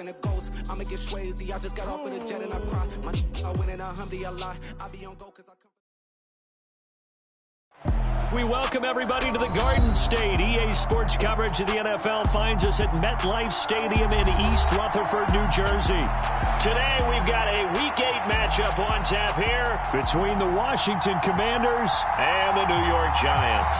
than a ghost. I'ma get Swayze. I just got off of the jet and I cry. I win in a Humvee a lot. I be on go cause I come. We welcome everybody to the Garden State. EA Sports coverage of the NFL finds us at MetLife Stadium in East Rutherford, New Jersey. Today we've got a Week 8 matchup on tap here between the Washington Commanders and the New York Giants.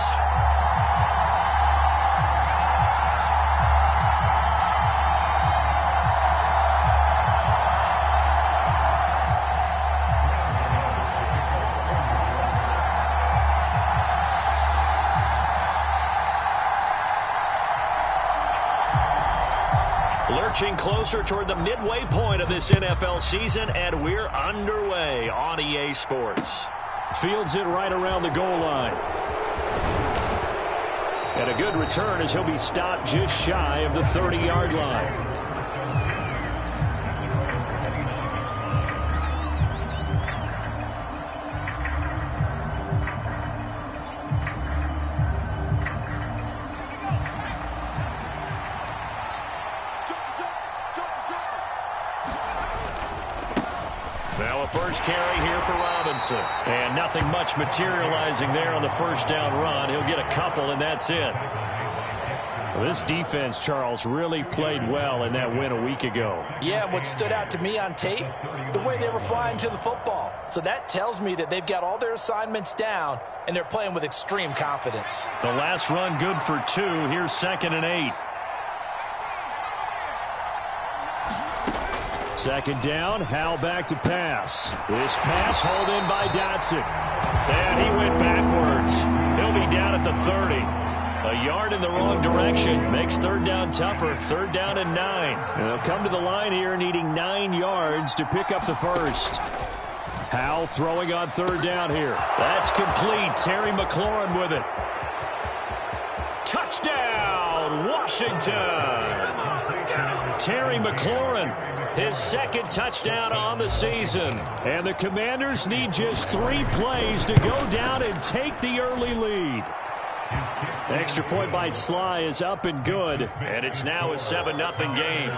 Lurching closer toward the midway point of this NFL season, and we're underway on EA Sports. Fields it right around the goal line. And a good return as he'll be stopped just shy of the 30-yard line. First carry here for Robinson. And nothing much materializing there on the first down run. He'll get a couple, and that's it. Well, this defense, Charles, really played well in that win a week ago. Yeah, what stood out to me on tape, the way they were flying to the football. So that tells me that they've got all their assignments down, and they're playing with extreme confidence. The last run good for 2. Here's 2nd and 8. Second down, Howell back to pass. This pass hauled in by Dotson. And he went backwards. He'll be down at the 30. A yard in the wrong direction makes third down tougher. 3rd down and 9. And they'll come to the line here needing 9 yards to pick up the first. Howell throwing on 3rd down here. That's complete. Terry McLaurin with it. Touchdown, Washington. Terry McLaurin, his 2nd touchdown on the season. And the Commanders need just 3 plays to go down and take the early lead. Extra point by Sly is up and good. And it's now a 7-0 game.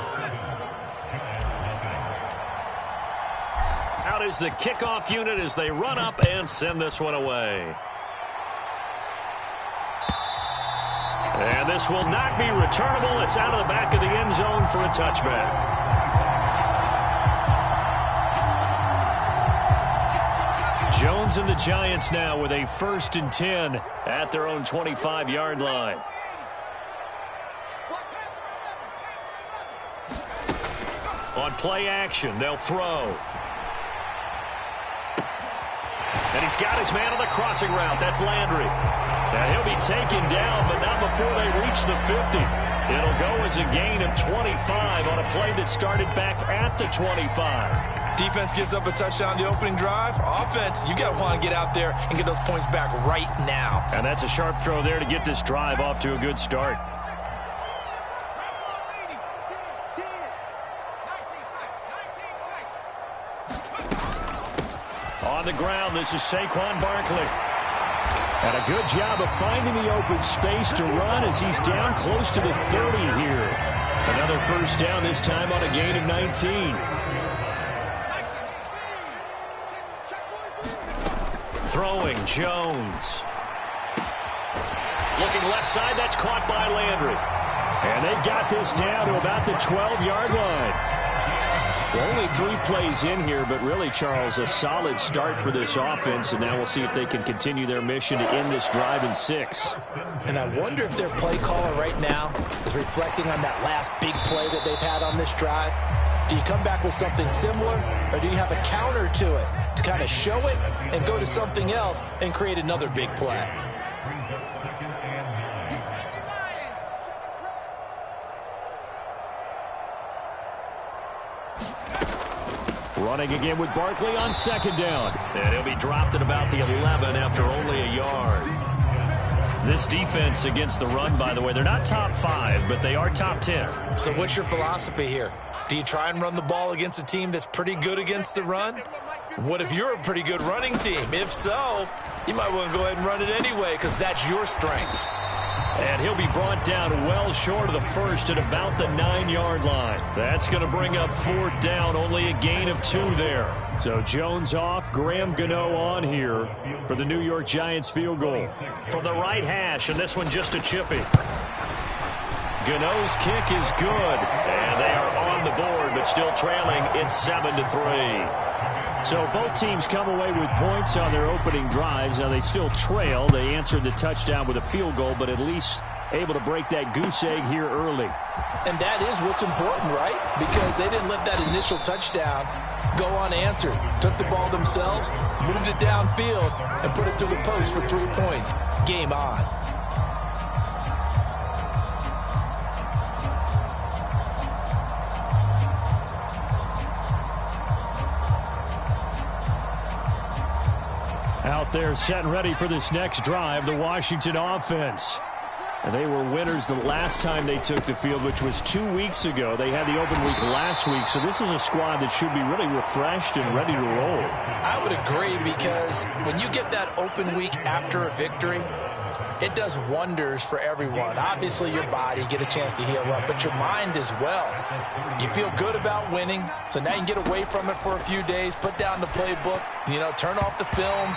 Out is the kickoff unit as they run up and send this one away. And this will not be returnable. It's out of the back of the end zone for a touchback. Jones and the Giants now with a 1st and 10 at their own 25-yard line. On play action, they'll throw. And he's got his man on the crossing route. That's Landry. And he'll be taken down, but not before they reach the 50. It'll go as a gain of 25 on a play that started back at the 25. Defense gives up a touchdown the opening drive. Offense, you got to want to get out there and get those points back right now. And that's a sharp throw there to get this drive off to a good start. On the ground, this is Saquon Barkley. And a good job of finding the open space to run as he's down close to the 30 here. Another first down, this time on a gain of 19. Throwing, Jones. Looking left side, that's caught by Landry. And they've got this down to about the 12-yard line. Only 3 plays in here, but really, Charles, a solid start for this offense, and now we'll see if they can continue their mission to end this drive in 6. And I wonder if their play caller right now is reflecting on that last big play that they've had on this drive. Do you come back with something similar, or do you have a counter to it to kind of show it and go to something else and create another big play? Running again with Barkley on 2nd down. And he'll be dropped at about the 11 after only a yard. This defense against the run, by the way, they're not top 5, but they are top 10. So what's your philosophy here? Do you try and run the ball against a team that's pretty good against the run? What if you're a pretty good running team? If so, you might want to go ahead and run it anyway because that's your strength. And he'll be brought down well short of the first at about the 9-yard line. That's going to bring up 4th down, only a gain of 2 there. So Jones off, Graham Gano on here for the New York Giants field goal. From the right hash, and this one just a chippy. Gano's kick is good, and they are on the board, but still trailing. It's 7-3. So both teams come away with points on their opening drives. Now they still trail. They answered the touchdown with a field goal, but at least able to break that goose egg here early. And that is what's important, right? Because they didn't let that initial touchdown go unanswered. Took the ball themselves, moved it downfield, and put it through the post for 3 points. Game on. Out there set and ready for this next drive, the Washington offense. And they were winners the last time they took the field, which was 2 weeks ago. They had the open week last week, so this is a squad that should be really refreshed and ready to roll. I would agree, because when you get that open week after a victory, it does wonders for everyone. Obviously, your body, get a chance to heal up, but your mind as well. You feel good about winning, so now you can get away from it for a few days, put down the playbook, turn off the film,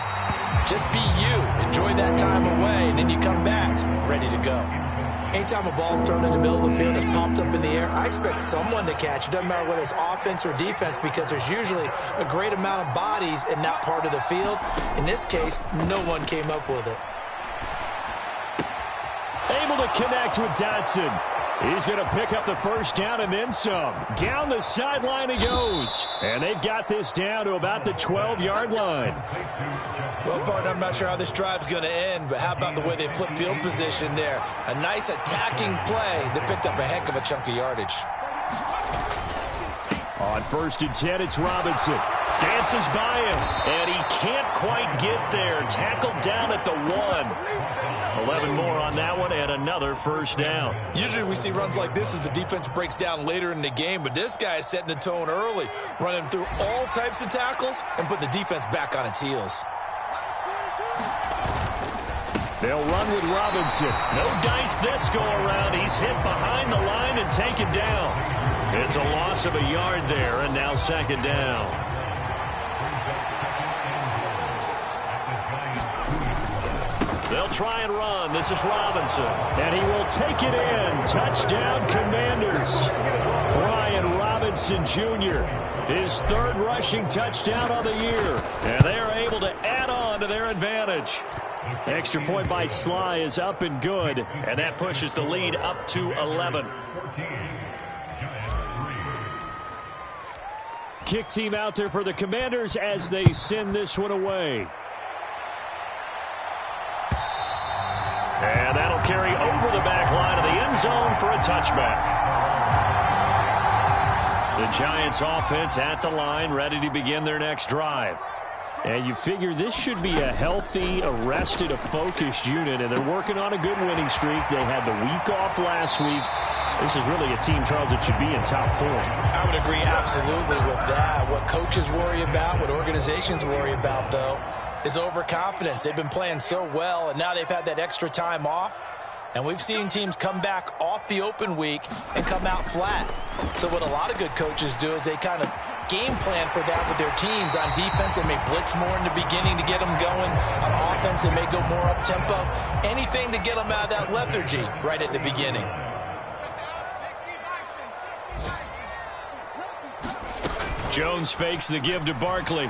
just be you. Enjoy that time away, and then you come back ready to go. Anytime a ball's thrown in the middle of the field, it's popped up in the air, I expect someone to catch. It doesn't matter whether it's offense or defense, because there's usually a great amount of bodies in that part of the field. In this case, no one came up with it. Able to connect with Dotson. He's going to pick up the first down and then some. Down the sideline he goes. And they've got this down to about the 12-yard line. Well, partner, I'm not sure how this drive's going to end, but how about the way they flip field position there? A nice attacking play that picked up a heck of a chunk of yardage. On 1st and 10, it's Robinson. Dances by him, and he can't quite get there. Tackled down at the 1. 11 more on that one, and another first down. Usually we see runs like this as the defense breaks down later in the game, but this guy is setting the tone early, running through all types of tackles and putting the defense back on its heels. They'll run with Robinson. No dice this go-around. He's hit behind the line and taken down. It's a loss of a yard there, and now 2nd down. They'll try and run. This is Robinson. And he will take it in. Touchdown, Commanders. Brian Robinson Jr., his 3rd rushing touchdown of the year. And they are able to add on to their advantage. Extra point by Sly is up and good. And that pushes the lead up to 11. Kick team out there for the Commanders as they send this one away. And that'll carry over the back line of the end zone for a touchback. The Giants offense at the line, ready to begin their next drive. And you figure this should be a healthy, arrested, a focused unit, and they're working on a good winning streak. They had the week off last week. This is really a team, Charles, that should be in top form. I would agree absolutely with that. What coaches worry about, what organizations worry about, though, is overconfidence. They've been playing so well, and now they've had that extra time off. And we've seen teams come back off the open week and come out flat. So what a lot of good coaches do is they kind of game plan for that with their teams. On defense, they may blitz more in the beginning to get them going. On offense, they may go more up-tempo. Anything to get them out of that lethargy right at the beginning. Jones fakes the give to Barkley.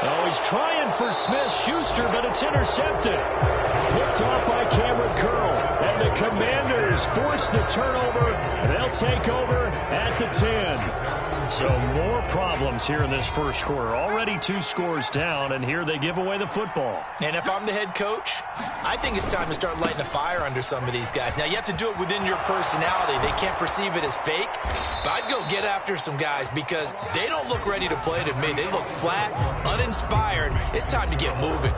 Oh, he's trying for Smith-Schuster, but it's intercepted. Picked off by Cameron Curl. And the Commanders force the turnover. They'll take over at the 10. So more problems here in this first quarter. Already 2 scores down, and here they give away the football. And if I'm the head coach, I think it's time to start lighting a fire under some of these guys. Now, you have to do it within your personality. They can't perceive it as fake. But I'd go get after some guys because they don't look ready to play to me. They look flat, uninspired. It's time to get moving.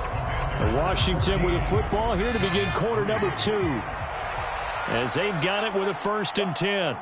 Washington with a football here to begin quarter number 2. As they've got it with a 1st and 10.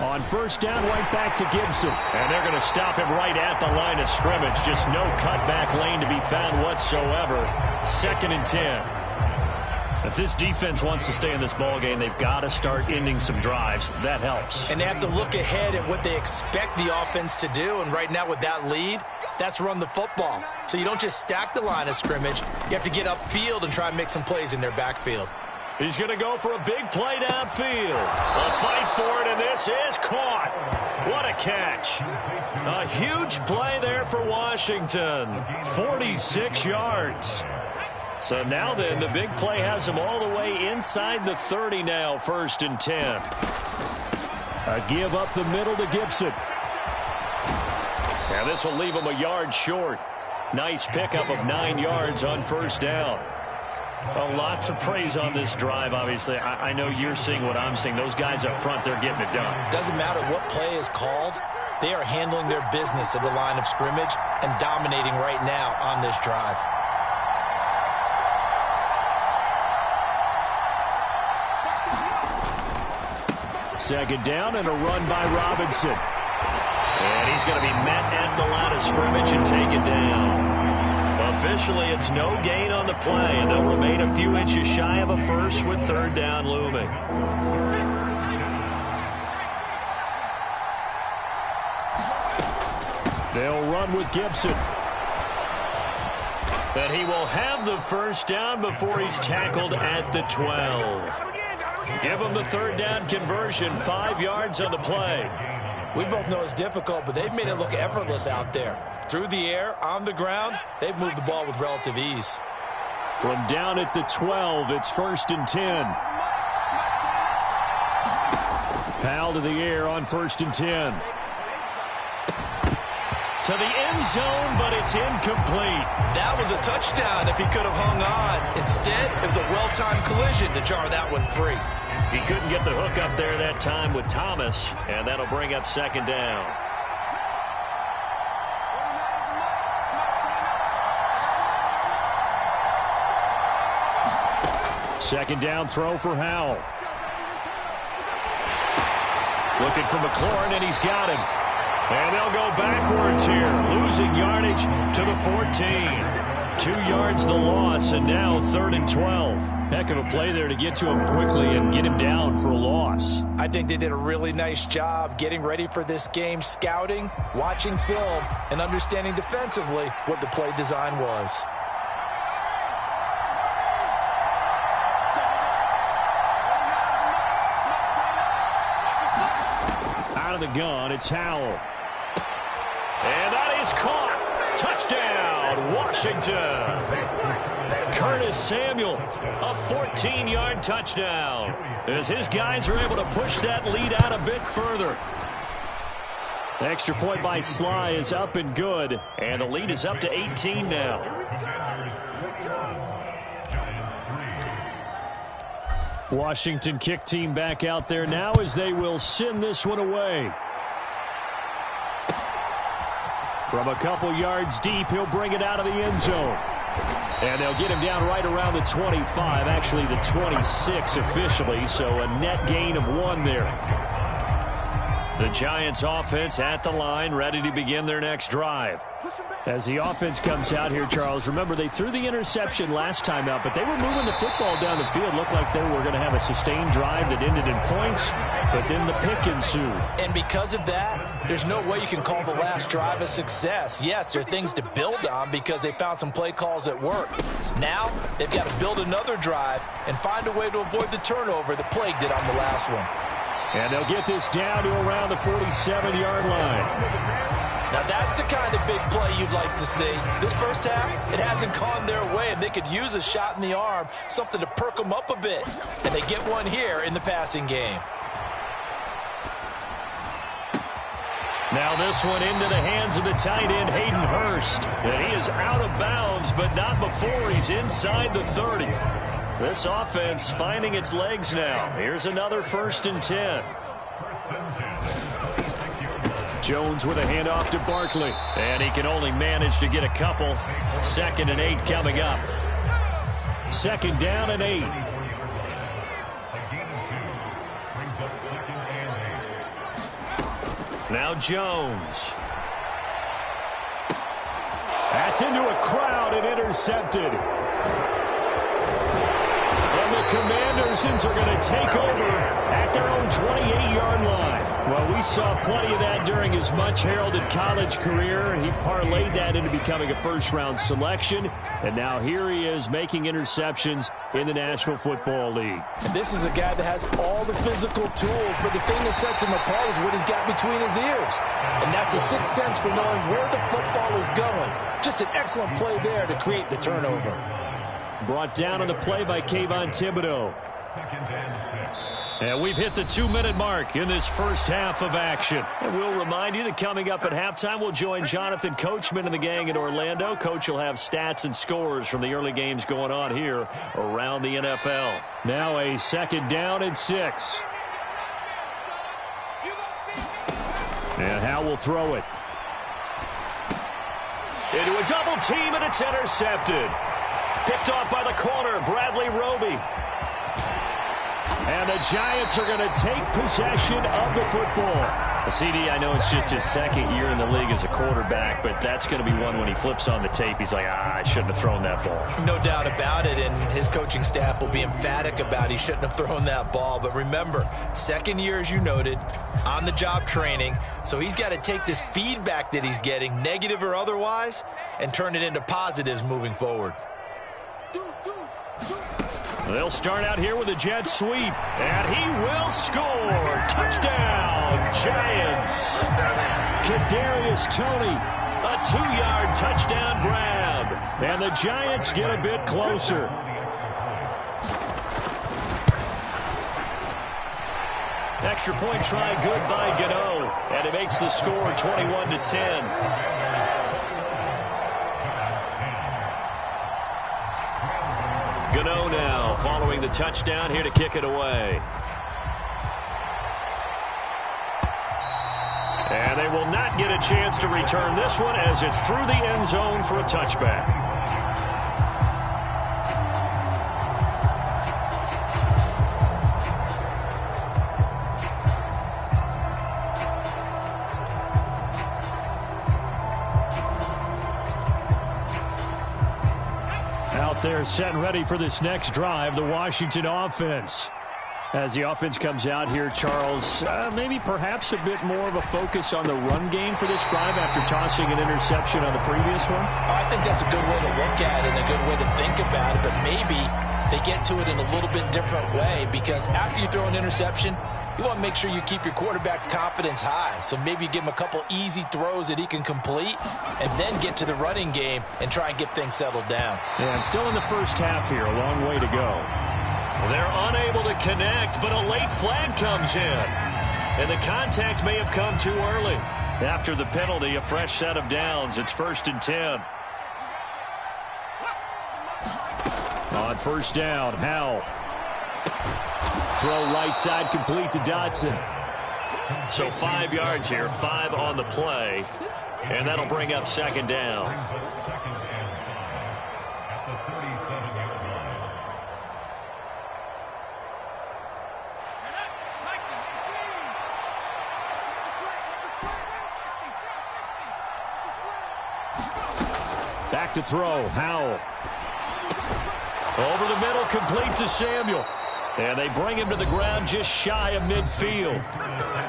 On first down, right back to Gibson. And they're going to stop him right at the line of scrimmage. Just no cutback lane to be found whatsoever. 2nd and 10. If this defense wants to stay in this ballgame, they've got to start ending some drives. That helps. And they have to look ahead at what they expect the offense to do. And right now with that lead, that's run the football. So you don't just stack the line of scrimmage. You have to get upfield and try and make some plays in their backfield. He's going to go for a big play downfield. A fight for it, and this is caught. What a catch. A huge play there for Washington. 46 yards. So now then, the big play has him all the way inside the 30 now, 1st and 10. A give up the middle to Gibson. And this will leave him a yard short. Nice pickup of 9 yards on first down. A lot to praise on this drive, obviously. I know you're seeing what I'm seeing. Those guys up front, they're getting it done. Doesn't matter what play is called. They are handling their business at the line of scrimmage and dominating right now on this drive. Second down and a run by Robinson. And he's going to be met at the line of scrimmage and taken down. Officially, it's no gain on the play, and they'll remain a few inches shy of a first with 3rd down looming. They'll run with Gibson. And he will have the first down before he's tackled at the 12. Give him the 3rd down conversion, 5 yards on the play. We both know it's difficult, but they've made it look effortless out there. Through the air, on the ground, they've moved the ball with relative ease. From down at the 12, it's 1st and 10. Powell to the air on 1st and 10. To the end zone, but it's incomplete. That was a touchdown if he could have hung on. Instead, it was a well-timed collision to jar that one free. He couldn't get the hook up there that time with Thomas, and that'll bring up 2nd down. Second down throw for Howell. Looking for McLaurin, and he's got him. And they'll go backwards here, losing yardage to the 14. 2 yards the loss, and now 3rd and 12. Heck of a play there to get to him quickly and get him down for a loss. I think they did a really nice job getting ready for this game, scouting, watching film, and understanding defensively what the play design was. Out of the gun, it's Howell. And that is caught. Touchdown, Washington. Curtis Samuel, a 14-yard touchdown. As his guys are able to push that lead out a bit further. Extra point by Sly is up and good. And the lead is up to 18 now. Washington kick team back out there now as they will send this one away. From a couple yards deep, he'll bring it out of the end zone. And they'll get him down right around the 25, actually the 26 officially, so a net gain of 1 there. The Giants offense at the line, ready to begin their next drive. As the offense comes out here, Charles, remember they threw the interception last time out, but they were moving the football down the field. Looked like they were going to have a sustained drive that ended in points, but then the pick ensued. And because of that, there's no way you can call the last drive a success. Yes, there are things to build on because they found some play calls that work. Now, they've got to build another drive and find a way to avoid the turnover that plagued it on the last one. And they'll get this down to around the 47-yard line. Now that's the kind of big play you'd like to see. This first half, it hasn't gone their way, and they could use a shot in the arm, something to perk them up a bit. And they get one here in the passing game. Now this one into the hands of the tight end, Hayden Hurst. And he is out of bounds, but not before he's inside the 30. This offense finding its legs now. Here's another 1st and 10. Jones with a handoff to Barkley. And he can only manage to get a couple. 2nd and 8 coming up. 2nd down and 8. Now Jones. That's into a crowd and intercepted. And the Commanders are going to take over at their own 28-yard line. Well, we saw plenty of that during his much-heralded college career. He parlayed that into becoming a first-round selection. And now here he is making interceptions in the National Football League. And this is a guy that has all the physical tools, but the thing that sets him apart is what he's got between his ears. And that's the sixth sense for knowing where the football is going. Just an excellent play there to create the turnover. Brought down on the play by Kayvon Thibodeau. And we've hit the 2-minute mark in this first half of action. And we'll remind you that coming up at halftime, we'll join Jonathan Coachman and the gang in Orlando. Coach will have stats and scores from the early games going on here around the NFL. Now a 2nd down and 6. And Howe will throw it. Into a double team, and it's intercepted. Picked off by the corner, Bradley Roby. And the Giants are going to take possession of the football. CD, I know it's just his 2nd year in the league as a quarterback, but that's going to be one when he flips on the tape. He's like, I shouldn't have thrown that ball. No doubt about it, and his coaching staff will be emphatic about he shouldn't have thrown that ball. But remember, 2nd year, as you noted, on-the-job training. So he's got to take this feedback that he's getting, negative or otherwise, and turn it into positives moving forward. They'll start out here with a jet sweep, and he will score. Touchdown, Giants. Kadarius Toney, a 2-yard touchdown grab. And the Giants get a bit closer. Extra point try good by Gano, and it makes the score 21-10. Gano now following the touchdown here to kick it away. And they will not get a chance to return this one as it's through the end zone for a touchback. They're set and ready for this next drive, the Washington offense. As the offense comes out here, Charles, maybe perhaps a bit more of a focus on the run game for this drive after tossing an interception on the previous one? I think that's a good way to look at it and a good way to think about it, but maybe they get to it in a little bit different way, because after you throw an interception, you want to make sure you keep your quarterback's confidence high. So maybe you give him a couple easy throws that he can complete and then get to the running game and try and get things settled down. Yeah, and still in the first half here, a long way to go. They're unable to connect, but a late flag comes in. And the contact may have come too early. After the penalty, a fresh set of downs. It's 1st and 10. On 1st down, Howell. Throw right side complete to Dotson. So 5 yards here, 5 on the play. And that'll bring up 2nd down. Back to throw, Howell. Over the middle, complete to Samuel. And they bring him to the ground just shy of midfield.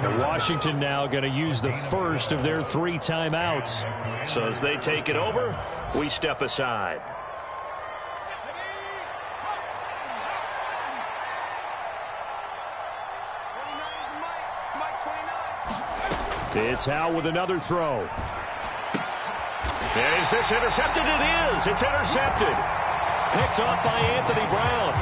And Washington now going to use the first of their 3 timeouts. So as they take it over, we step aside. It's Howe with another throw. And is this intercepted? It is. It's intercepted. Picked off by Anthony Brown.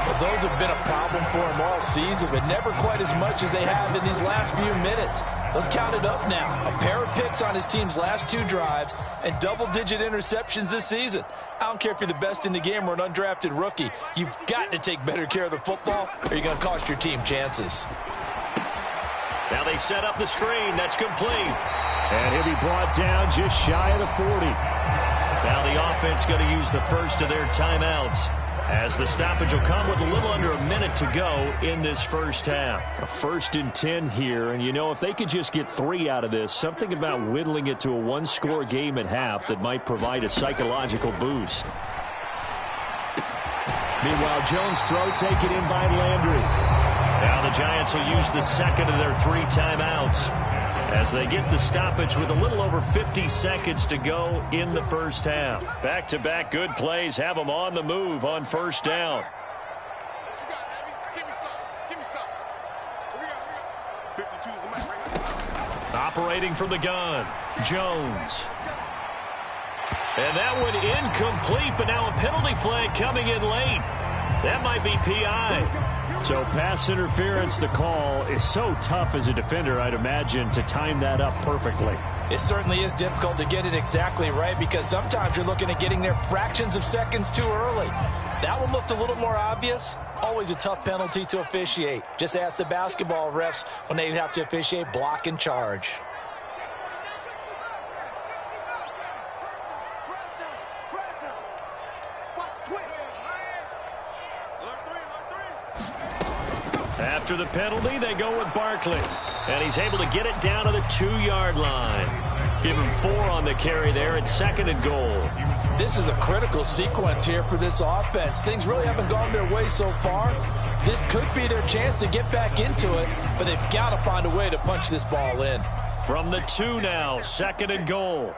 Well, those have been a problem for him all season, but never quite as much as they have in these last few minutes. Let's count it up now. A pair of picks on his team's last 2 drives and double-digit interceptions this season. I don't care if you're the best in the game or an undrafted rookie. You've got to take better care of the football or you're going to cost your team chances. Now they set up the screen. That's complete. And he'll be brought down just shy of the 40. Now the offense going to use the first of their timeouts as the stoppage will come with a little under a minute to go in this first half. A 1st and 10 here, and you know, if they could just get 3 out of this, something about whittling it to a 1-score game at half that might provide a psychological boost. Meanwhile, Jones' throw taken in by Landry. Now the Giants will use the second of their 3 timeouts as they get the stoppage with a little over 50 seconds to go in the first half. Back-to-back good plays have them on the move on first down. Operating from the gun, Jones. And that one incomplete, but now a penalty flag coming in late. That might be PI. So pass interference, the call is so tough as a defender, I'd imagine, to time that up perfectly. It certainly is difficult to get it exactly right because sometimes you're looking at getting there fractions of seconds too early. That one looked a little more obvious. Always a tough penalty to officiate. Just ask the basketball refs when they have to officiate block and charge. After the penalty, they go with Barkley. And he's able to get it down to the 2-yard line. Give him 4 on the carry there at 2nd and goal. This is a critical sequence here for this offense. Things really haven't gone their way so far. This could be their chance to get back into it, but they've got to find a way to punch this ball in. From the 2 now, 2nd and goal.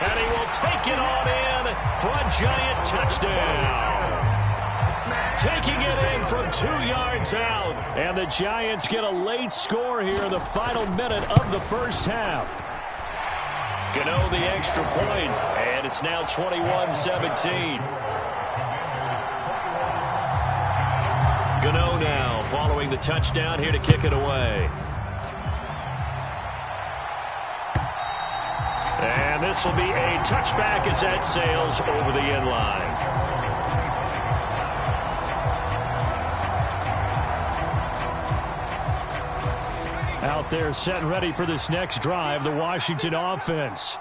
And he will take it on in for a Giant touchdown. Taking it in from 2 yards out. And the Giants get a late score here in the final minute of the first half. Gano the extra point, and it's now 21-17. Gano now following the touchdown here to kick it away. And this will be a touchback as that sails over the end line. Out there set and ready for this next drive, the Washington offense.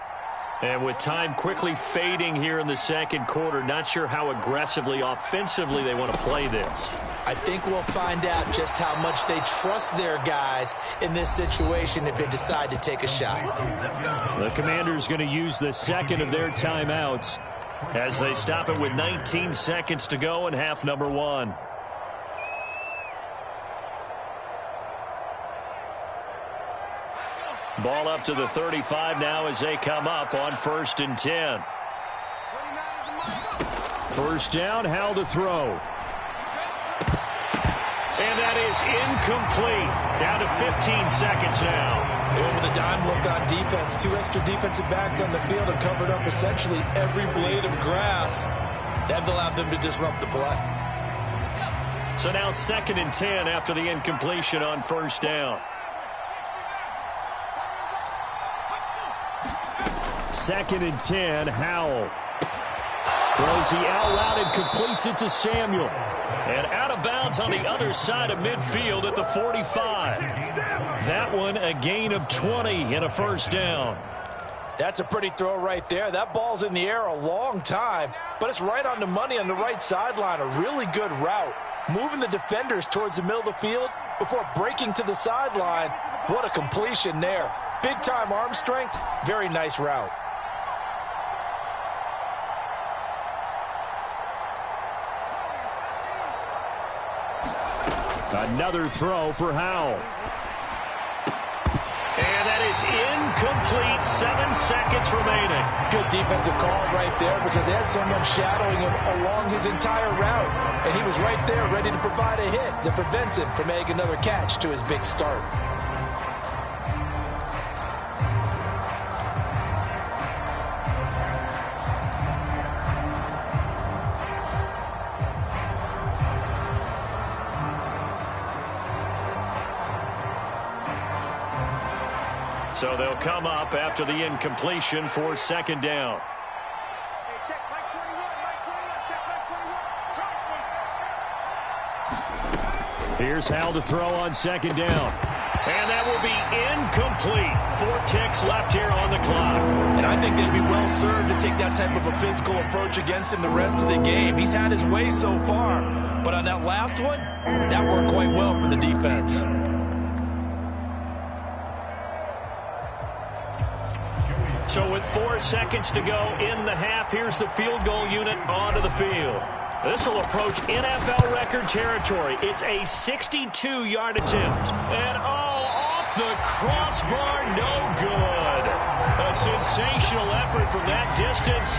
And with time quickly fading here in the second quarter, not sure how aggressively, offensively they want to play this. I think we'll find out just how much they trust their guys in this situation if they decide to take a shot. The Commanders going to use the second of their timeouts as they stop it with 19 seconds to go in half number 1. Ball up to the 35 now as they come up on 1st and 10. First down, Howell to throw. And that is incomplete. Down to 15 seconds now. They went with a dime look on defense. 2 extra defensive backs on the field and covered up essentially every blade of grass. That allowed them to disrupt the play. So now 2nd and 10 after the incompletion on first down. 2nd and 10, Howell. Throws the out loud and completes it to Samuel. And out of bounds on the other side of midfield at the 45. That one a gain of 20 and a first down. That's a pretty throw right there. That ball's in the air a long time, but it's right on the money on the right sideline. A really good route. Moving the defenders towards the middle of the field before breaking to the sideline. What a completion there. Big-time arm strength. Very nice route. Another throw for Howell. And that is incomplete. 7 seconds remaining. Good defensive call right there because they had someone shadowing him along his entire route. And he was right there ready to provide a hit that prevents him from making another catch to his big start. So they'll come up after the incompletion for 2nd down. Here's Howell to throw on 2nd down. And that will be incomplete. 4 ticks left here on the clock. And I think they'd be well served to take that type of a physical approach against him the rest of the game. He's had his way so far. But on that last one, that worked quite well for the defense. So with 4 seconds to go in the half, here's the field goal unit onto the field. This will approach NFL record territory. It's a 62-yard attempt. And, off the crossbar, no good. A sensational effort from that distance,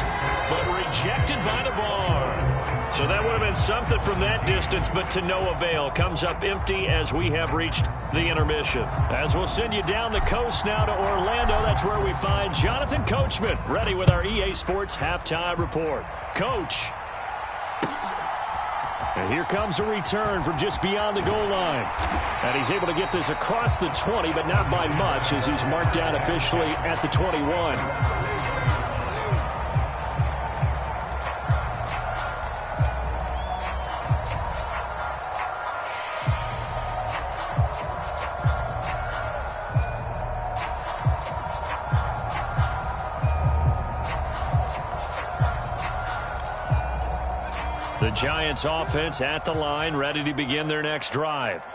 but rejected by the bar. So that would have been something from that distance, but to no avail. Comes up empty as we have reached the intermission. As we'll send you down the coast now to Orlando, that's where we find Jonathan Coachman, ready with our EA Sports Halftime Report. Coach. And here comes a return from just beyond the goal line. And he's able to get this across the 20, but not by much, as he's marked down officially at the 21. The Giants offense at the line, ready to begin their next drive.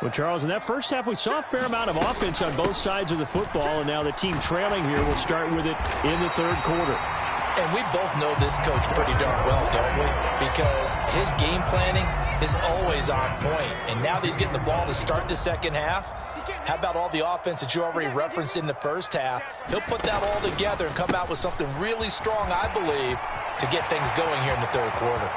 Well, Charles, in that first half, we saw a fair amount of offense on both sides of the football, and now the team trailing here will start with it in the third quarter. And we both know this coach pretty darn well, don't we? Because his game planning is always on point. And now that he's getting the ball to start the second half, how about all the offense that you already referenced in the first half? He'll put that all together and come out with something really strong, I believe, to get things going here in the third quarter.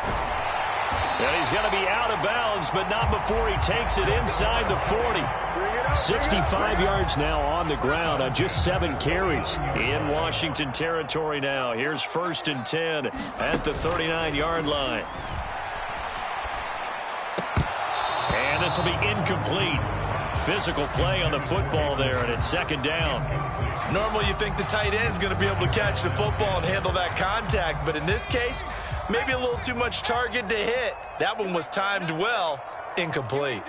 And he's going to be out of bounds, but not before he takes it inside the 40. 65 yards now on the ground on just 7 carries. In Washington territory now. Here's 1st and 10 at the 39-yard line. And this will be incomplete. Physical play on the football there, and it's 2nd down. Normally you think the tight end's going to be able to catch the football and handle that contact, but in this case, maybe a little too much target to hit. That one was timed well, incomplete.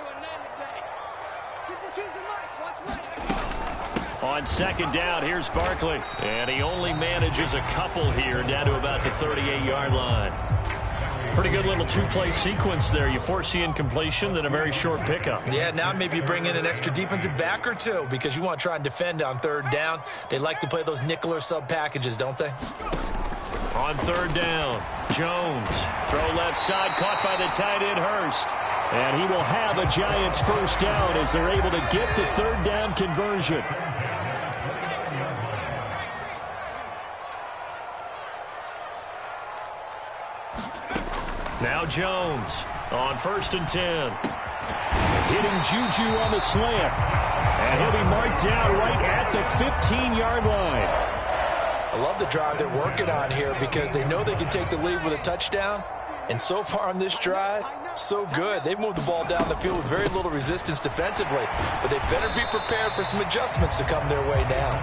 On 2nd down, here's Barkley. And he only manages a couple here down to about the 38-yard line. Pretty good little 2-play sequence there. You force the incompletion, then a very short pickup. Yeah, now maybe you bring in an extra defensive back or two because you want to try and defend on 3rd down. They like to play those nickel or sub packages, don't they? On 3rd down, Jones. Throw left side, caught by the tight end, Hurst. And he will have a Giants 1st down as they're able to get the 3rd down conversion. Now Jones on 1st and 10. Hitting Juju on the slant. And he'll be marked down right at the 15-yard line. I love the drive they're working on here because they know they can take the lead with a touchdown. And so far on this drive, so good. They've moved the ball down the field with very little resistance defensively. But they better be prepared for some adjustments to come their way now.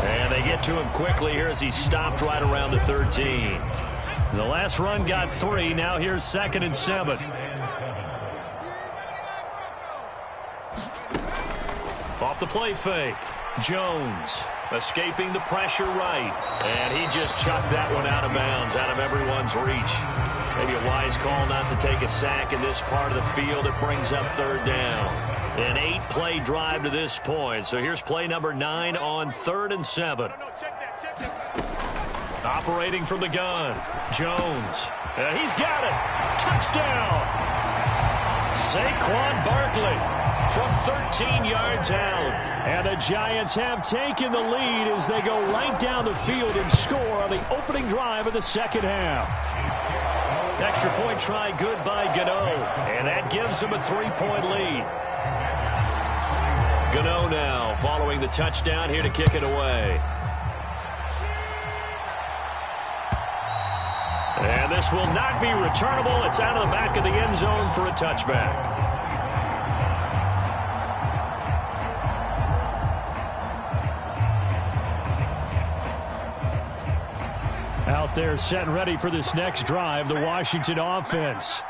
And they get to him quickly here as he stopped right around the 13. The last run got 3. Now here's 2nd and 7. Off the play fake. Jones escaping the pressure right. And he just chucked that one out of bounds, out of everyone's reach. Maybe a wise call not to take a sack in this part of the field. It brings up 3rd down. An 8-play drive to this point. So here's play number 9 on 3rd and 7. Operating from the gun, Jones. He's got it. Touchdown. Saquon Barkley from 13 yards out. And the Giants have taken the lead as they go right down the field and score on the opening drive of the 2nd half. Extra point try good by Gano. And that gives them a 3-point lead. Gano now following the touchdown here to kick it away. And this will not be returnable. It's out of the back of the end zone for a touchback. Out there set and ready for this next drive, the Washington offense.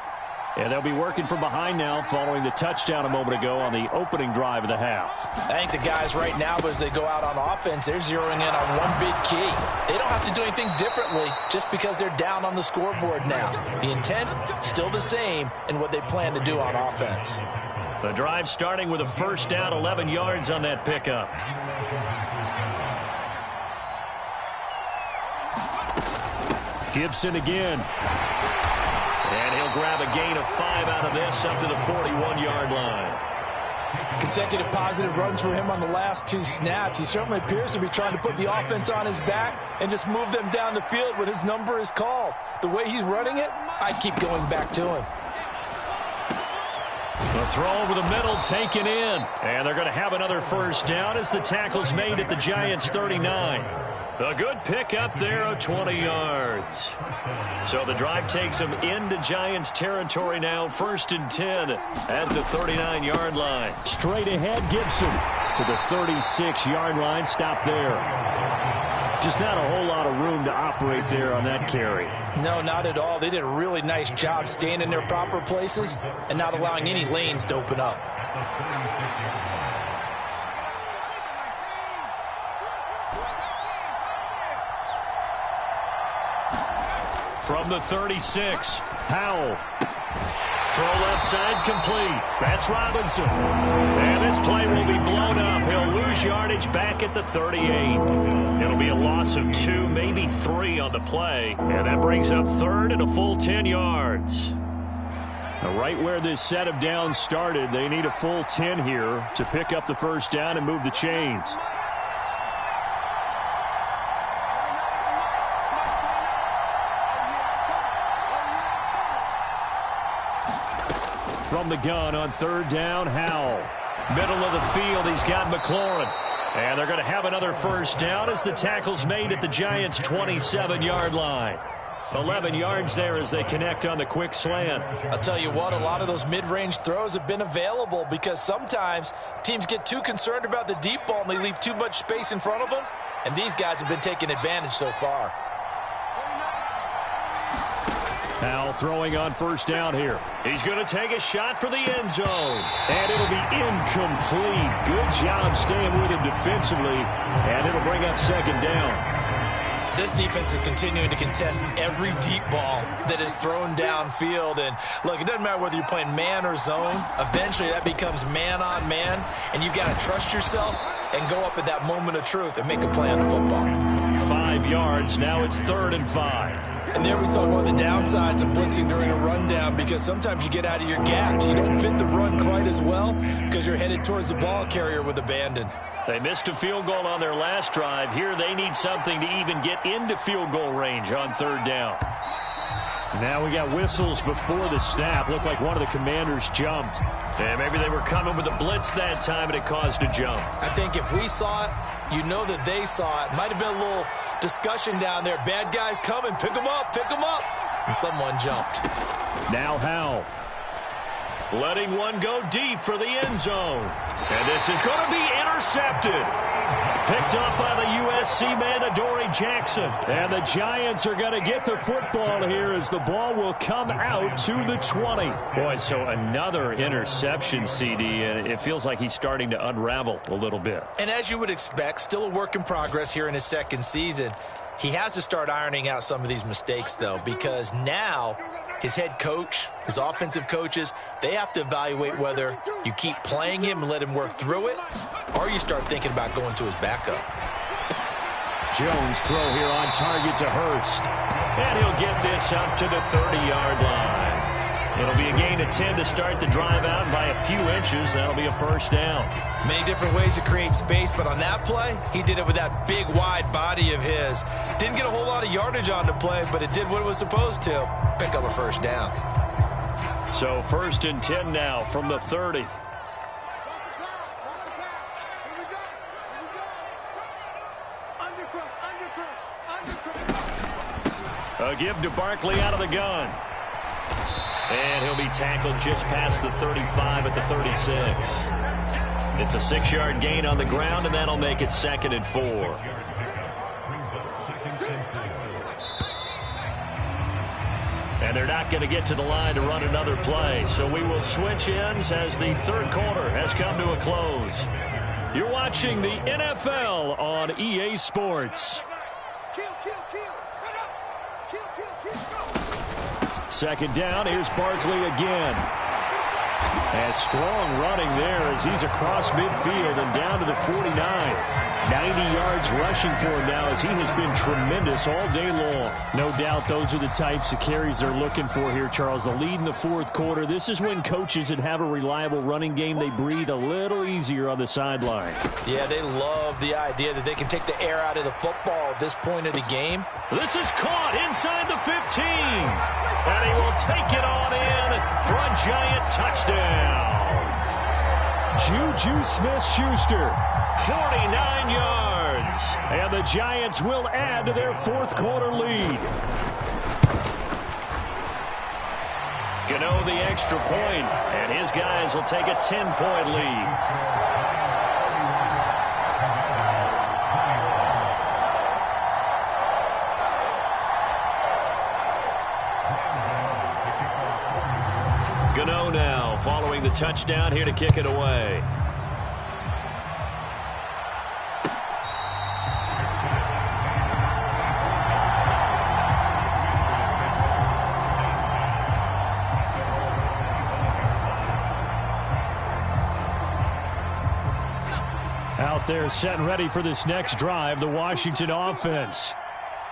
And they'll be working from behind now following the touchdown a moment ago on the opening drive of the half. I think the guys right now, as they go out on offense, they're zeroing in on one big key. They don't have to do anything differently just because they're down on the scoreboard now. The intent, still the same in what they plan to do on offense. The drive starting with a first down, 11 yards on that pickup. Gibson again. And he'll grab a gain of 5 out of this up to the 41-yard line. Consecutive positive runs for him on the last 2 snaps. He certainly appears to be trying to put the offense on his back and just move them down the field when his number is called. The way he's running it, I keep going back to him. The throw over the middle taken in. And they're going to have another first down as the tackle's made at the Giants' 39. A good pickup there of 20 yards. So the drive takes them into Giants territory now, 1st and 10 at the 39-yard line. Straight ahead, Gibson to the 36-yard line. Stop there. Just not a whole lot of room to operate there on that carry. No, not at all. They did a really nice job staying in their proper places and not allowing any lanes to open up. From the 36, Powell. Throw left side complete. That's Robinson. And this play will be blown up. He'll lose yardage back at the 38. It'll be a loss of 2, maybe 3 on the play. And that brings up 3rd and a full 10 yards. Now, right where this set of downs started, they need a full 10 here to pick up the first down and move the chains. From the gun on 3rd down, Howell. Middle of the field, he's got McLaurin. And they're going to have another first down as the tackle's made at the Giants' 27-yard line. 11 yards there as they connect on the quick slant. I'll tell you what, a lot of those mid-range throws have been available because sometimes teams get too concerned about the deep ball and they leave too much space in front of them. And these guys have been taking advantage so far. Howell throwing on first down here. He's going to take a shot for the end zone. And it'll be incomplete. Good job staying with him defensively. And it'll bring up 2nd down. This defense is continuing to contest every deep ball that is thrown downfield. And, look, it doesn't matter whether you're playing man or zone. Eventually, that becomes man-on-man. And you've got to trust yourself and go up at that moment of truth and make a play on the football. 5 yards. Now it's 3rd and 5. And there we saw one of the downsides of blitzing during a rundown because sometimes you get out of your gaps. You don't fit the run quite as well because you're headed towards the ball carrier with abandon. They missed a field goal on their last drive. Here they need something to even get into field goal range on 3rd down. Now we got whistles before the snap. Looked like one of the commanders jumped. And maybe they were coming with a blitz that time and it caused a jump. I think if we saw it, you know that they saw it. Might have been a little discussion down there. Bad guys coming. Pick them up. Pick them up. And someone jumped. Now Howell. Letting one go deep for the end zone. And this is going to be intercepted. Picked up by the USC man, Adoree Jackson. And the Giants are going to get the football here as the ball will come out to the 20. Boy, so another interception, CD, and it feels like he's starting to unravel a little bit. And as you would expect, still a work in progress here in his 2nd season. He has to start ironing out some of these mistakes, though, because now his head coach, his offensive coaches, they have to evaluate whether you keep playing him and let him work through it, or you start thinking about going to his backup. Jones throw here on target to Hurst. And he'll get this up to the 30-yard line. It'll be a gain of 10 to start the drive out by a few inches. That'll be a first down. Many different ways to create space, but on that play, he did it with that big, wide body of his. Didn't get a whole lot of yardage on the play, but it did what it was supposed to. Pick up a first down. So 1st and 10 now from the 30. A give to Barkley out of the gun. And he'll be tackled just past the 35 at the 36. It's a 6-yard gain on the ground, and that'll make it 2nd and 4. And And they're not going to get to the line to run another play. So we will switch ends as the third quarter has come to a close. You're watching the NFL on EA Sports. Second down, here's Barkley again. And strong running there as he's across midfield and down to the 49. 90 yards rushing for him now as he has been tremendous all day long. No doubt those are the types of carries they're looking for here, Charles. The lead in the fourth quarter. This is when coaches that have a reliable running game, they breathe a little easier on the sideline. Yeah, they love the idea that they can take the air out of the football at this point of the game. This is caught inside the 15. And he will take it on in for a giant touchdown. Juju Smith-Schuster. 49 yards. And the Giants will add to their fourth quarter lead. Gano the extra point, and his guys will take a 10-point lead. Gano now following the touchdown here to kick it away. Out there set and ready for this next drive, the Washington offense.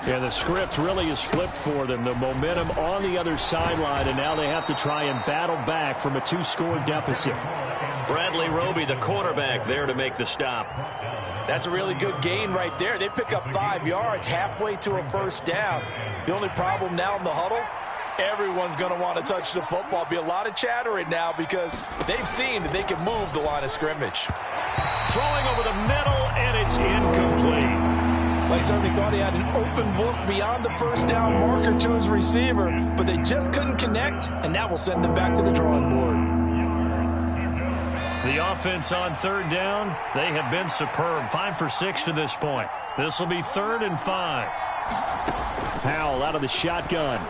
Yeah, the script really is flipped for them. The momentum on the other sideline, and now they have to try and battle back from a 2-score deficit. Bradley Roby, the quarterback, there to make the stop. That's a really good gain right there. They pick up 5 yards halfway to a first down. The only problem now in the huddle, everyone's going to want to touch the football. Be a lot of chattering now because they've seen that they can move the line of scrimmage. Throwing over the middle, and it's incomplete. They certainly thought he had an open look beyond the first down marker to his receiver, but they just couldn't connect, and that will send them back to the drawing board. The offense on third down, they have been superb. 5 for 6 to this point. This will be 3rd and 5. Powell out of the shotgun.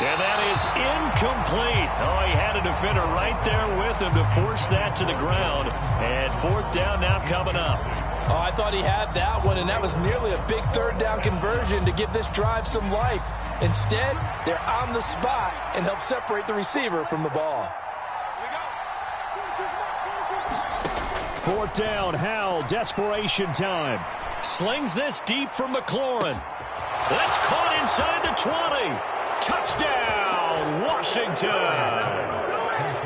And that is incomplete. Oh, he had a defender right there with him to force that to the ground. And 4th down now coming up. Oh, I thought he had that one, and that was nearly a big 3rd down conversion to give this drive some life. Instead, they're on the spot and help separate the receiver from the ball. 4th down, Howell, desperation time. Slings this deep from McLaurin. That's caught inside the 20. Touchdown, Washington.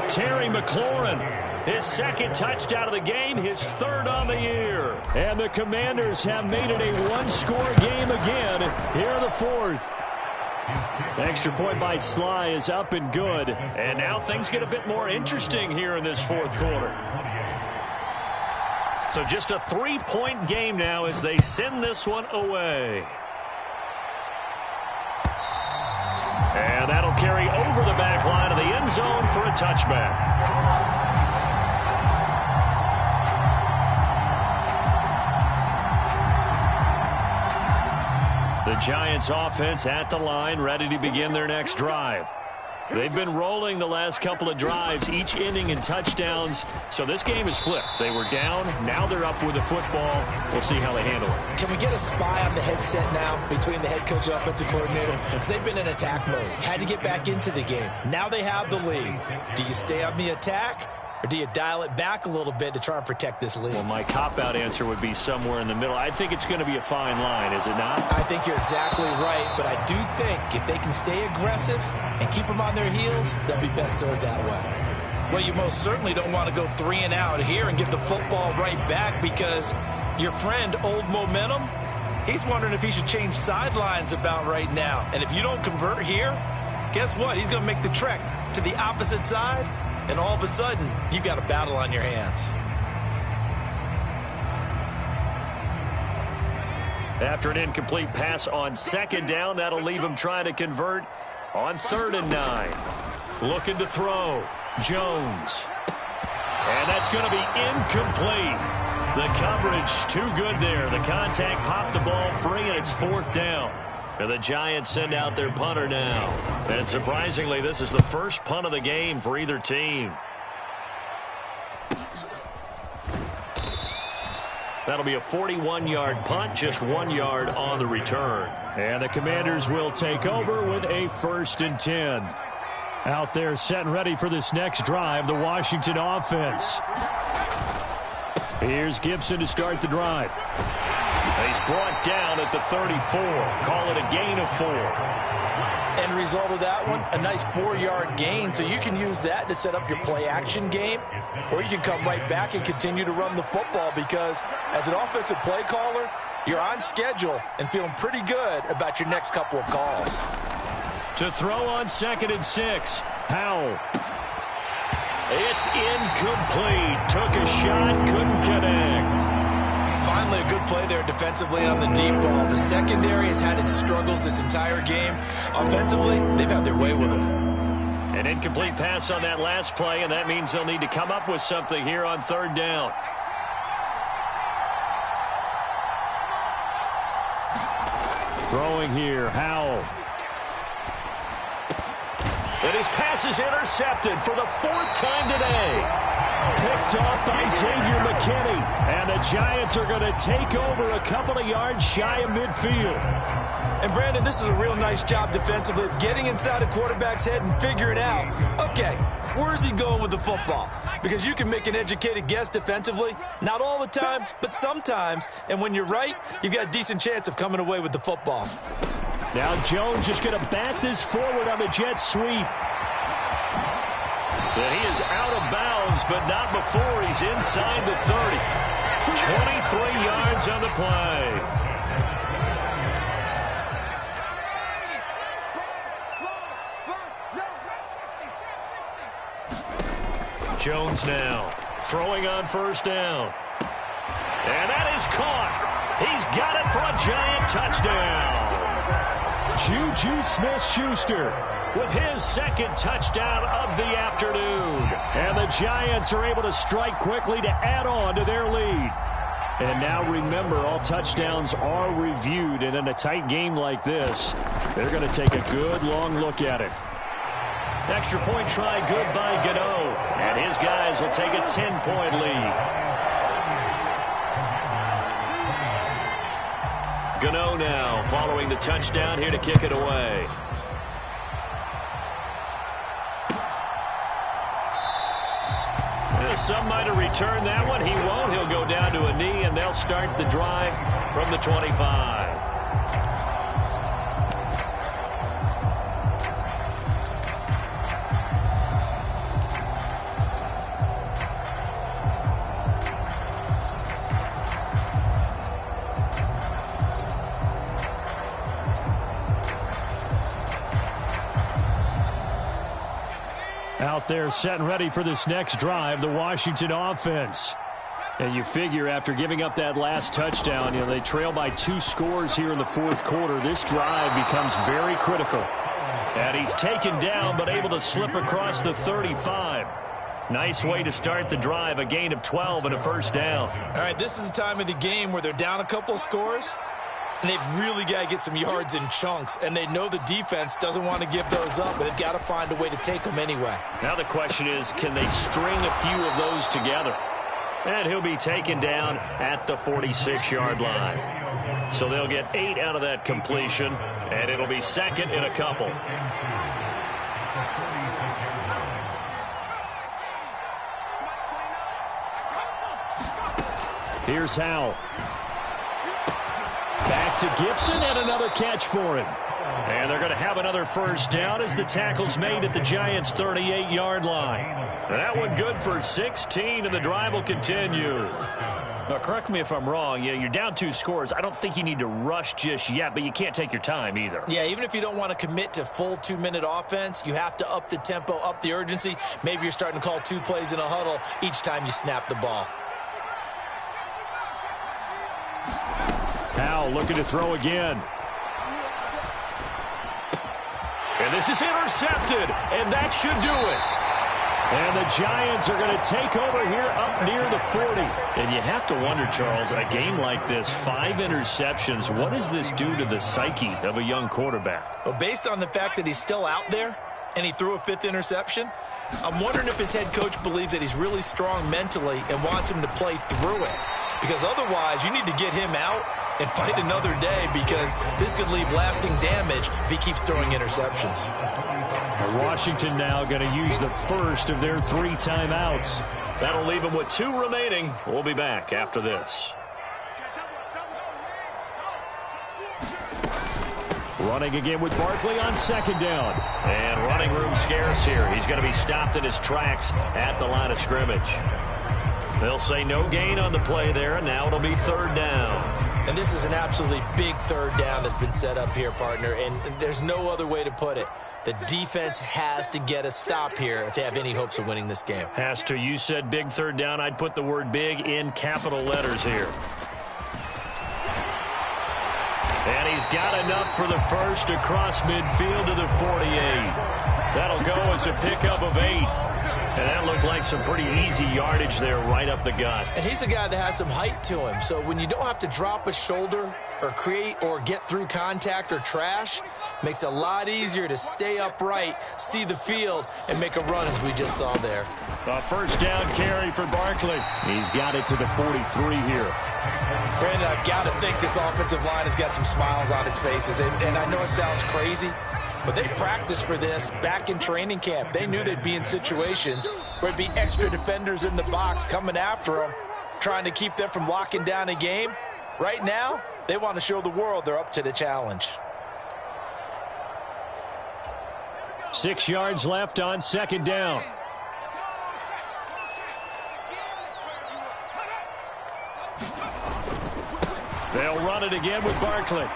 Terry McLaurin, his 2nd touchdown of the game, his 3rd on the year. And the Commanders have made it a 1-score game again here in the 4th. Extra point by Sly is up and good. And now things get a bit more interesting here in this 4th quarter. So just a 3-point game now as they send this one away. And that'll carry over the back line of the end zone for a touchback. The Giants offense at the line, ready to begin their next drive. They've been rolling the last couple of drives, each ending in touchdowns. So this game is flipped. They were down. Now they're up with the football. We'll see how they handle it. Can we get a spy on the headset now between the head coach and offensive coordinator? Because they've been in attack mode. Had to get back into the game. Now they have the lead. Do you stay on the attack? Or do you dial it back a little bit to try and protect this lead? Well, my cop-out answer would be somewhere in the middle. I think it's going to be a fine line, is it not? I think you're exactly right, but I do think if they can stay aggressive and keep them on their heels, they'll be best served that way. Well, you most certainly don't want to go 3 and out here and give the football right back because your friend, Old Momentum, he's wondering if he should change sidelines about right now. And if you don't convert here, guess what? He's going to make the trek to the opposite side. And all of a sudden, you've got a battle on your hands. After an incomplete pass on 2nd down, that'll leave him trying to convert on 3rd and 9. Looking to throw. Jones. And that's going to be incomplete. The coverage too good there. The contact popped the ball free, and it's 4th down. And the Giants send out their punter now. And surprisingly, this is the first punt of the game for either team. That'll be a 41-yard punt, just 1 yard on the return. And the Commanders will take over with a 1st and 10. Out there set and ready for this next drive, the Washington offense. Here's Gibson to start the drive. He's brought down at the 34. Call it a gain of 4. End result of that one, a nice 4-yard gain. So you can use that to set up your play-action game, or you can come right back and continue to run the football because as an offensive play caller, you're on schedule and feeling pretty good about your next couple of calls. To throw on 2nd and 6, Howell. It's incomplete. Took a shot, couldn't connect. Finally, a good play there defensively on the deep ball. The secondary has had its struggles this entire game. Offensively, they've had their way with them. An incomplete pass on that last play, and that means they'll need to come up with something here on 3rd down. Throwing here, Howell. And his pass is intercepted for the 4th time today. Picked off by Xavier McKinney. And the Giants are going to take over a couple of yards shy of midfield. And, Brandon, this is a real nice job defensively of getting inside a quarterback's head and figuring out, okay, where's he going with the football? Because you can make an educated guess defensively, not all the time, but sometimes. And when you're right, you've got a decent chance of coming away with the football. Now Jones is going to bat this forward on the jet sweep. And he is out of bounds, but not before he's inside the 30. 23 yards on the play. Jones now throwing on 1st down. And that is caught. He's got it for a Giant touchdown. Juju Smith-Schuster with his 2nd touchdown of the afternoon. And the Giants are able to strike quickly to add on to their lead. And now remember, all touchdowns are reviewed. And in a tight game like this, they're going to take a good long look at it. Extra point try good by Gano. And his guys will take a 10-point lead. Gano now following the touchdown here to kick it away. Some might have returned that one. He won't. He'll go down to a knee, and they'll start the drive from the 25. Out there set and ready for this next drive, the Washington offense. And you figure after giving up that last touchdown, they trail by 2 scores here in the 4th quarter. This drive becomes very critical. And he's taken down but able to slip across the 35. Nice way to start the drive, a gain of 12 and a 1st down. All right, this is the time of the game where they're down a couple of scores, and they've really got to get some yards in chunks, and they know the defense doesn't want to give those up, but they've got to find a way to take them anyway. Now the question is, can they string a few of those together? And he'll be taken down at the 46-yard line. So they'll get 8 out of that completion, and it'll be 2nd and a couple. Here's Howell. Back to Gibson, and another catch for him. And they're going to have another 1st down as the tackle's made at the Giants' 38-yard line. That one good for 16, and the drive will continue. Now, correct me if I'm wrong. You're down 2 scores. I don't think you need to rush just yet, but you can't take your time either. Yeah, even if you don't want to commit to full 2-minute offense, you have to up the tempo, up the urgency. Maybe you're starting to call 2 plays in a huddle each time you snap the ball. Howell looking to throw again. And this is intercepted, and that should do it. And the Giants are going to take over here up near the 40. And you have to wonder, Charles, a game like this, 5 interceptions, what does this do to the psyche of a young quarterback? Well, based on the fact that he's still out there and he threw a 5th interception, I'm wondering if his head coach believes that he's really strong mentally and wants him to play through it. Because otherwise, you need to get him out and fight another day, because this could leave lasting damage if he keeps throwing interceptions. Washington now going to use the first of their 3 timeouts. That'll leave them with 2 remaining. We'll be back after this. Running again with Barkley on 2nd down. And running room scarce here. He's going to be stopped in his tracks at the line of scrimmage. They'll say no gain on the play there, and now it'll be 3rd down. And this is an absolutely big 3rd down that's been set up here, partner, and there's no other way to put it. The defense has to get a stop here if they have any hopes of winning this game. Has to. You said big 3rd down. I'd put the word big in capital letters here. And he's got enough for the first across midfield to the 48. That'll go as a pickup of 8. And that looked like some pretty easy yardage there right up the gut. And he's a guy that has some height to him. So when you don't have to drop a shoulder or create or get through contact or trash, makes it a lot easier to stay upright, see the field, and make a run as we just saw there. A 1st down carry for Barkley. He's got it to the 43 here. Brandon, I've got to think this offensive line has got some smiles on its faces. And I know it sounds crazy, but they practiced for this back in training camp. They knew they'd be in situations where there'd be extra defenders in the box coming after them, trying to keep them from locking down a game. Right now, they want to show the world they're up to the challenge. 6 yards left on 2nd down. They'll run it again with Barkley.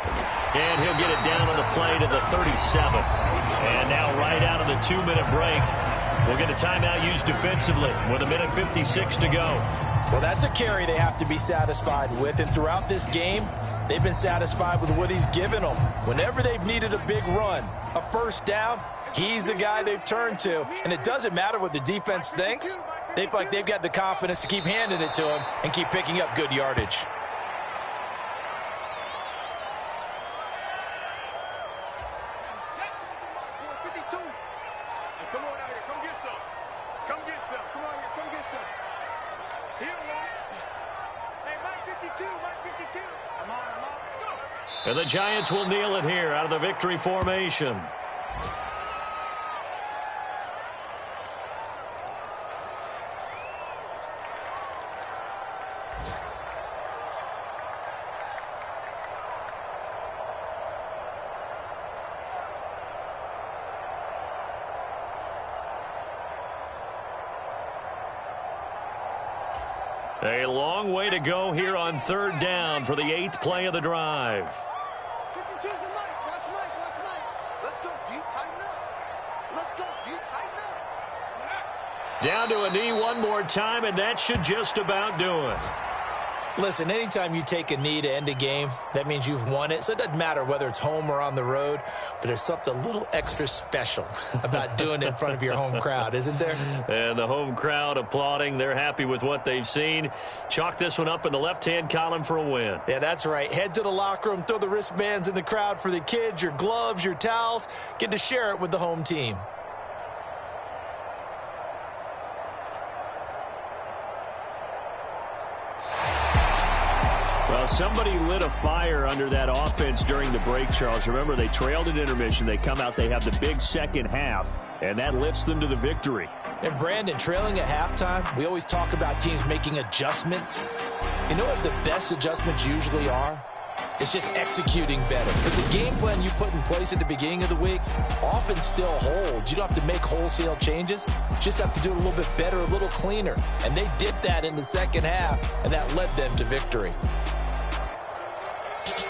And he'll get it down on the play to the 37. And now right out of the 2-minute break, we'll get a timeout used defensively with 1:56 to go. Well, that's a carry they have to be satisfied with. And throughout this game, they've been satisfied with what he's given them. Whenever they've needed a big run, a 1st down, he's the guy they've turned to. And it doesn't matter what the defense thinks. They feel like they've got the confidence to keep handing it to him and keep picking up good yardage. And the Giants will kneel it here out of the victory formation. A long way to go here on 3rd down for the 8th play of the drive. Down to a knee one more time, and that should just about do it. Listen, anytime you take a knee to end a game, that means you've won it. So it doesn't matter whether it's home or on the road, but there's something a little extra special about doing it in front of your home crowd, isn't there? And the home crowd applauding. They're happy with what they've seen. Chalk this one up in the left-hand column for a win. Yeah, that's right. Head to the locker room, throw the wristbands in the crowd for the kids, your gloves, your towels. Get to share it with the home team. Well, somebody lit a fire under that offense during the break, Charles. Remember, they trailed at intermission. They come out, they have the big second half, and that lifts them to the victory. And, Brandon, trailing at halftime, we always talk about teams making adjustments. You know what the best adjustments usually are? It's just executing better. Because the game plan you put in place at the beginning of the week often still holds. You don't have to make wholesale changes. You just have to do it a little bit better, a little cleaner. And they did that in the second half, and that led them to victory.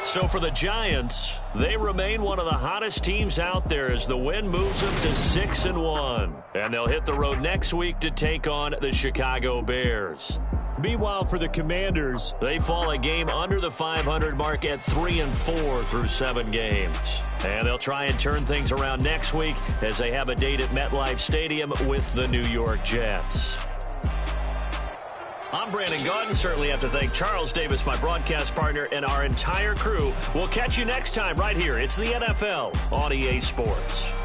So for the Giants, they remain one of the hottest teams out there as the win moves them to 6-1. And they'll hit the road next week to take on the Chicago Bears. Meanwhile, for the Commanders, they fall a game under the 500 mark at 3-4 through 7 games. And they'll try and turn things around next week as they have a date at MetLife Stadium with the New York Jets. I'm Brandon Gaudin. Certainly have to thank Charles Davis, my broadcast partner, and our entire crew. We'll catch you next time right here. It's the NFL on EA Sports.